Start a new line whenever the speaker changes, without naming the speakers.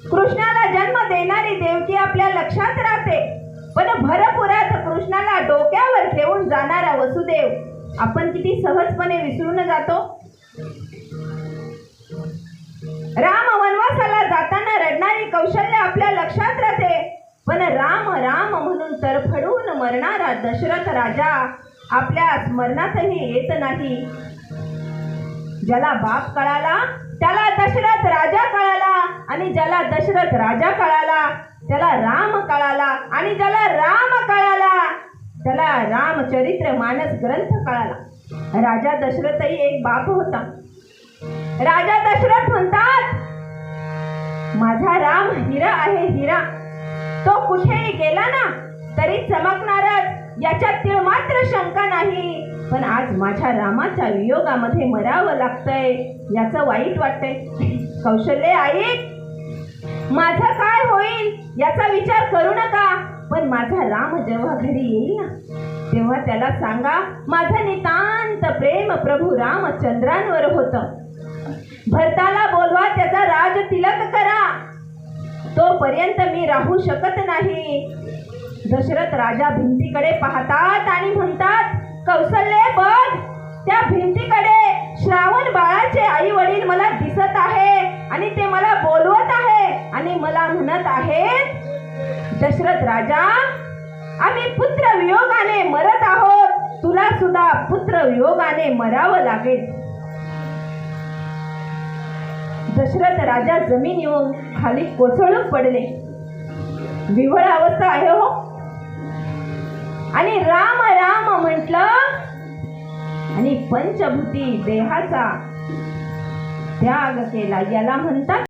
कृष्णाला जन्म देणारी देवकी आपल्या लक्षात राहते, पण भरपुरात कृष्णाला डोक्यावर ठेवून जाणारा वसुदेव आपण किती सहजपणे विसरून जातो. राम वनवासाला जाताना रडणारी कौशल्य आपल्या लक्षात राहते, पण राम राम म्हणून तरफडून मरणारा दशरथ राजा आपल्या स्मरणातही येत नाही. ज्याला बाप कळाला त्याला दशरथ राजा कळाला, आणि ज्याला दशरथ राजा कळाला त्याला राम कळाला, आणि ज्याला राम कळाला त्याला रामचरित्र मानस ग्रंथ कळाला. राजा दशरथही एक बाप होता. राजा दशरथ म्हणतात, माझा राम हिरा आहे, हिरा. तो कुठेही गेला ना तरी चमकणारच, याच्यात तीळ मात्र शंका नाही. पण आज माझ्या रामाच्या वियोगामध्ये मरावं लागतंय, याचं वाईट वाटतंय. कौशल्य आई, माझं काय होईल याचा विचार करू नका, पण माझा राम जेव्हा घरी येईल ना तेव्हा त्याला सांगा, माझं नितांत प्रेम प्रभू रामचंद्रांवर होतं. भरताला बोलवा, त्याचा राज तिलक करा, तोपर्यंत मी राहू शकत नाही. दशरथ राजा भिंतीकडे पाहतात आणि म्हणतात, कौशल्य बघ, त्या भिंतीकडे श्रावण बाळाचे आई वडील मला दिसत आहे, आणि ते मला बोलवत आहे आणि मला म्हणत आहेत, दशरथ राजा, आम्ही पुत्र वियोगाने मरत आहोत, तुला सुद्धा पुत्र वियोगाने मरावं लागेल. दशरथ राजा जमीन येऊन खाली कोसळून पडले. विव्हळ अवस्था आहे हो. आणि राम राम म्हटलं आणि पंचभूती देहाचा त्याग केला. याला म्हणतात